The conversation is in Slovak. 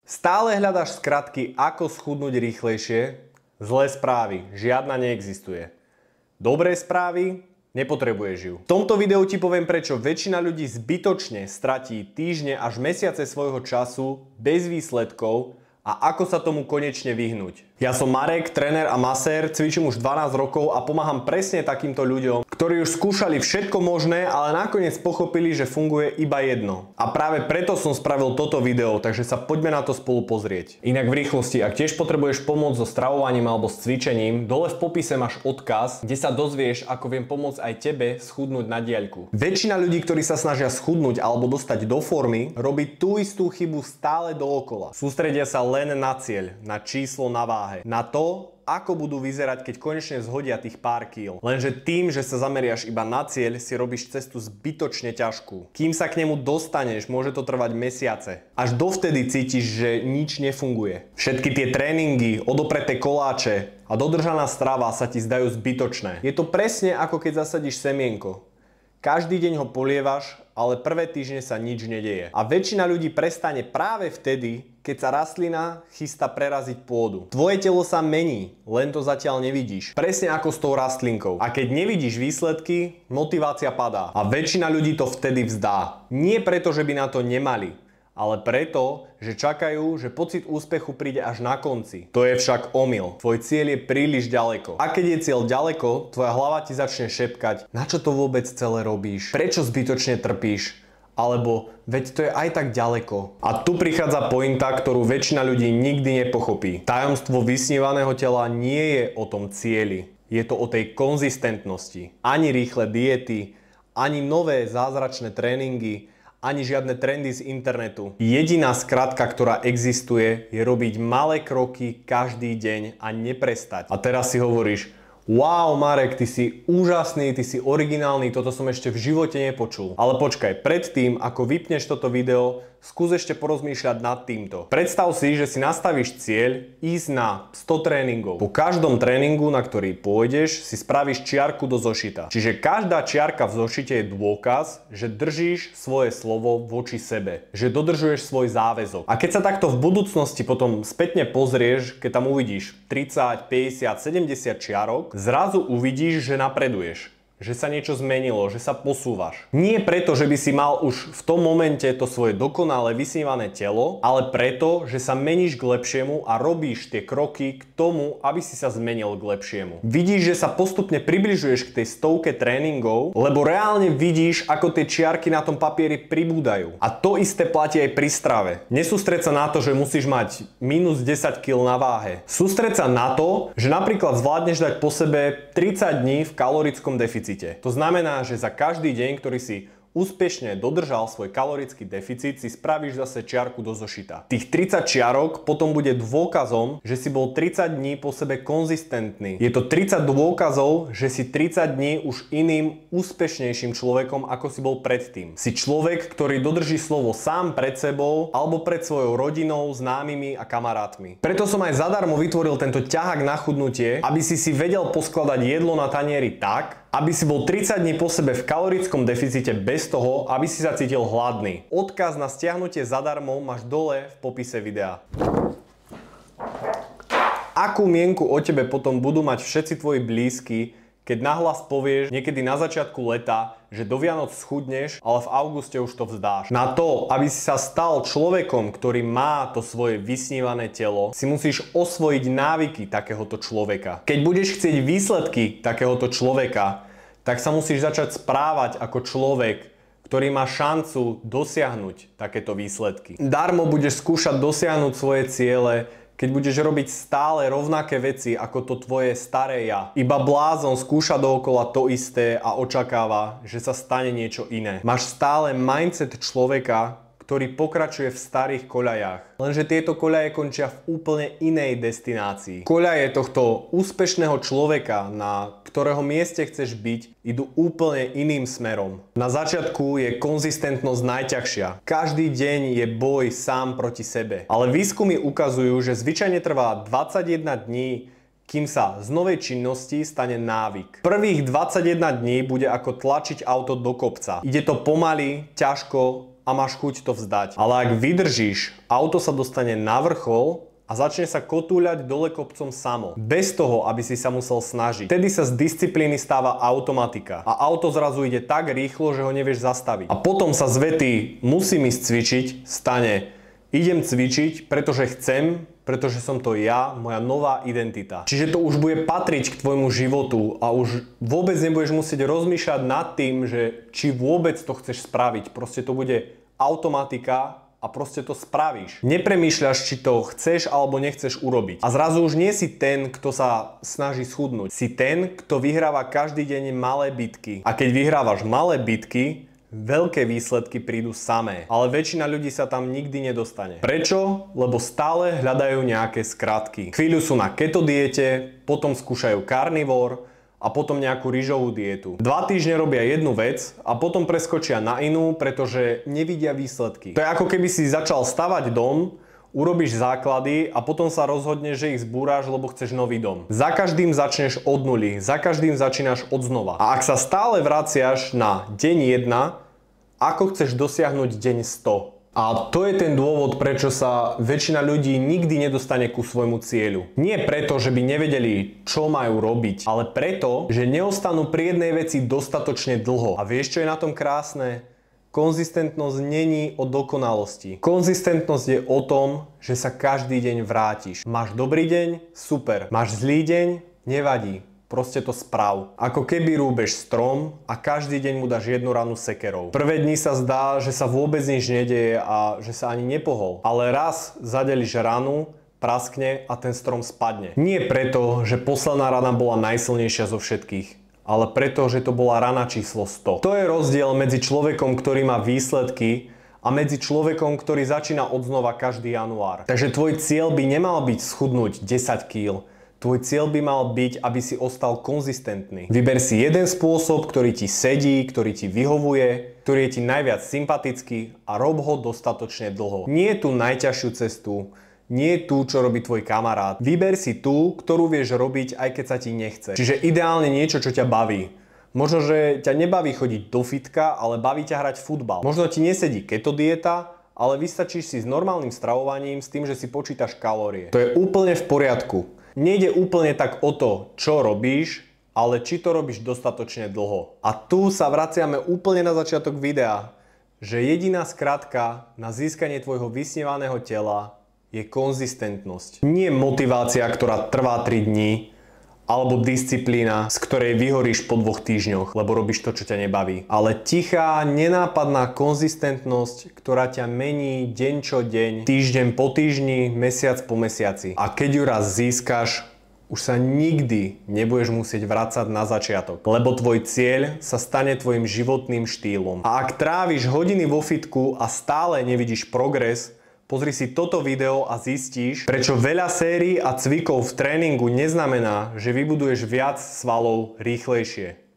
Stále hľadaš skratky, ako schudnúť rýchlejšie? Zlé správy, žiadna neexistuje. Dobré správy? Nepotrebuješ ju. V tomto videu ti poviem, prečo väčšina ľudí zbytočne stratí týždne až mesiace svojho času bez výsledkov a ako sa tomu konečne vyhnúť. Ja som Marek, tréner a masér, cvičím už 12 rokov a pomáham presne takýmto ľuďom, ktorí už skúšali všetko možné, ale nakoniec pochopili, že funguje iba jedno. A práve preto som spravil toto video, takže sa poďme na to spolu pozrieť. Inak v rýchlosti, ak tiež potrebuješ pomôcť so stravovaním alebo s cvičením, dole v popise máš odkaz, kde sa dozvieš, ako viem pomôcť aj tebe schudnúť na diaľku. Väčšina ľudí, ktorí sa snažia schudnúť alebo dostať do formy, robí tú istú chybu stále dookola. Sústredia sa len na cieľ, na číslo na váhe, na to, ako budú vyzerať, keď konečne zhodia tých pár kíl. Lenže tým, že sa zameriaš iba na cieľ, si robíš cestu zbytočne ťažkú. Kým sa k nemu dostaneš, môže to trvať mesiace. Až dovtedy cítiš, že nič nefunguje. Všetky tie tréningy, odopreté koláče a dodržaná strava sa ti zdajú zbytočné. Je to presne ako keď zasadíš semienko. Každý deň ho polievaš, ale prvé týždne sa nič nedeje. A väčšina ľudí prestane práve vtedy, keď sa rastlina chystá preraziť pôdu. Tvoje telo sa mení, len to zatiaľ nevidíš. Presne ako s tou rastlinkou. A keď nevidíš výsledky, motivácia padá. A väčšina ľudí to vtedy vzdá. Nie preto, že by na to nemali, ale preto, že čakajú, že pocit úspechu príde až na konci. To je však omyl. Tvoj cieľ je príliš ďaleko. A keď je cieľ ďaleko, tvoja hlava ti začne šepkať, na čo to vôbec celé robíš? Prečo zbytočne trpíš? Alebo veď to je aj tak ďaleko. A tu prichádza pointa, ktorú väčšina ľudí nikdy nepochopí. Tajomstvo vysnívaného tela nie je o tom cieli. Je to o tej konzistentnosti. Ani rýchle diety, ani nové zázračné tréningy, ani žiadne trendy z internetu. Jediná skratka, ktorá existuje, je robiť malé kroky každý deň a neprestať. A teraz si hovoríš, wow Marek, ty si úžasný, ty si originálny, toto som ešte v živote nepočul. Ale počkaj, predtým, ako vypneš toto video, skús ešte porozmýšľať nad týmto. Predstav si, že si nastavíš cieľ ísť na 100 tréningov. Po každom tréningu, na ktorý pôjdeš, si spravíš čiarku do zošita. Čiže každá čiarka v zošite je dôkaz, že držíš svoje slovo voči sebe. Že dodržuješ svoj záväzok. A keď sa takto v budúcnosti potom spätne pozrieš, keď tam uvidíš 30, 50, 70 čiarok, zrazu uvidíš, že napreduješ. Že sa niečo zmenilo, že sa posúvaš. Nie preto, že by si mal už v tom momente to svoje dokonale vysnívané telo, ale preto, že sa meníš k lepšiemu a robíš tie kroky k tomu, aby si sa zmenil k lepšiemu. Vidíš, že sa postupne približuješ k tej stovke tréningov, lebo reálne vidíš, ako tie čiarky na tom papieri pribúdajú. A to isté platí aj pri strave. Nesústreď sa na to, že musíš mať minus 10 kg na váhe. Sústreď sa na to, že napríklad zvládneš dať po sebe 30 dní v kalorickom deficite. To znamená, že za každý deň, ktorý si úspešne dodržal svoj kalorický deficit, si spravíš zase čiarku do zošita. Tých 30 čiarok potom bude dôkazom, že si bol 30 dní po sebe konzistentný. Je to 30 dôkazov, že si 30 dní už iným úspešnejším človekom, ako si bol predtým. Si človek, ktorý dodrží slovo sám pred sebou alebo pred svojou rodinou, známymi a kamarátmi. Preto som aj zadarmo vytvoril tento ťahák na chudnutie, aby si vedel poskladať jedlo na tanieri tak, aby si bol 30 dní po sebe v kalorickom deficite bez toho, aby si sa cítil hladný. Odkaz na stiahnutie zadarmo máš dole v popise videa. Akú mienku o tebe potom budú mať všetci tvoji blízki, keď nahlas povieš niekedy na začiatku leta, že do Vianoc schudneš, ale v auguste už to vzdáš. Na to, aby si sa stal človekom, ktorý má to svoje vysnívané telo, si musíš osvojiť návyky takéhoto človeka. Keď budeš chcieť výsledky takéhoto človeka, tak sa musíš začať správať ako človek, ktorý má šancu dosiahnuť takéto výsledky. Darmo budeš skúšať dosiahnuť svoje ciele, keď budeš robiť stále rovnaké veci ako to tvoje staré ja. Iba blázon skúša dookola to isté a očakáva, že sa stane niečo iné. Máš stále mindset človeka, ktorý pokračuje v starých koľajách. Lenže tieto koľaje končia v úplne inej destinácii. Koľaje tohto úspešného človeka, na ktorého mieste chceš byť, idú úplne iným smerom. Na začiatku je konzistentnosť najťažšia. Každý deň je boj sám proti sebe. Ale výskumy ukazujú, že zvyčajne trvá 21 dní, kým sa z novej činnosti stane návyk. Prvých 21 dní bude ako tlačiť auto do kopca. Ide to pomaly, ťažko a máš chuť to vzdať. Ale ak vydržíš, auto sa dostane na vrchol a začne sa kotúľať dole kopcom samo. Bez toho, aby si sa musel snažiť. Vtedy sa z disciplíny stáva automatika. A auto zrazu ide tak rýchlo, že ho nevieš zastaviť. A potom sa z vety musím ísť cvičiť stane idem cvičiť, pretože chcem, pretože som to ja, moja nová identita. Čiže to už bude patriť k tvojmu životu a už vôbec nebudeš musieť rozmýšľať nad tým, že či vôbec to chceš spraviť. Proste to bude automatika a proste to spravíš. Nepremýšľaš, či to chceš alebo nechceš urobiť. A zrazu už nie si ten, kto sa snaží schudnúť. Si ten, kto vyhráva každý deň malé bitky. A keď vyhrávaš malé bitky, veľké výsledky prídu samé. Ale väčšina ľudí sa tam nikdy nedostane. Prečo? Lebo stále hľadajú nejaké skratky. Chvíľu sú na keto diete, potom skúšajú carnivore, a potom nejakú rýžovú dietu. 2 týždne robia jednu vec a potom preskočia na inú, pretože nevidia výsledky. To je ako keby si začal stavať dom, urobíš základy a potom sa rozhodneš, že ich zbúraš, lebo chceš nový dom. Za každým začneš od nuly, za každým začínaš od znova. A ak sa stále vraciaš na deň 1, ako chceš dosiahnuť deň 100? A to je ten dôvod, prečo sa väčšina ľudí nikdy nedostane ku svojmu cieľu. Nie preto, že by nevedeli, čo majú robiť, ale preto, že neostanú pri jednej veci dostatočne dlho. A vieš, čo je na tom krásne? Konzistentnosť není o dokonalosti. Konzistentnosť je o tom, že sa každý deň vrátiš. Máš dobrý deň? Super. Máš zlý deň? Nevadí. Proste to správ. Ako keby rúbeš strom a každý deň mu dáš jednu ranu sekerou. Prvé dni sa zdá, že sa vôbec nič nedeje a že sa ani nepohol. Ale raz zadeliš ranu, praskne a ten strom spadne. Nie preto, že posledná rana bola najsilnejšia zo všetkých, ale preto, že to bola rana číslo 100. To je rozdiel medzi človekom, ktorý má výsledky a medzi človekom, ktorý začína odznova každý január. Takže tvoj cieľ by nemal byť schudnúť 10 kg. Tvoj cieľ by mal byť, aby si ostal konzistentný. Vyber si jeden spôsob, ktorý ti sedí, ktorý ti vyhovuje, ktorý je ti najviac sympatický a rob ho dostatočne dlho. Nie tú najťažšiu cestu, nie tú, čo robí tvoj kamarát. Vyber si tú, ktorú vieš robiť, aj keď sa ti nechce. Čiže ideálne niečo, čo ťa baví. Možno, že ťa nebaví chodiť do fitka, ale baví ťa hrať futbal. Možno ti nesedí keto dieta, ale vystačíš si s normálnym stravovaním, s tým, že si počítaš kalórie. To je úplne v poriadku. Nejde úplne tak o to, čo robíš, ale či to robíš dostatočne dlho. A tu sa vraciame úplne na začiatok videa, že jediná skratka na získanie tvojho vysnívaného tela je konzistentnosť. Nie motivácia, ktorá trvá 3 dní, alebo disciplína, z ktorej vyhoríš po 2 týždňoch, lebo robíš to, čo ťa nebaví. Ale tichá, nenápadná konzistentnosť, ktorá ťa mení deň čo deň, týždeň po týždni, mesiac po mesiaci. A keď ju raz získaš, už sa nikdy nebudeš musieť vrácať na začiatok, lebo tvoj cieľ sa stane tvojim životným štýlom. A ak tráviš hodiny vo fitku a stále nevidíš progres, pozri si toto video a zistíš, prečo veľa sérií a cvikov v tréningu neznamená, že vybuduješ viac svalov rýchlejšie.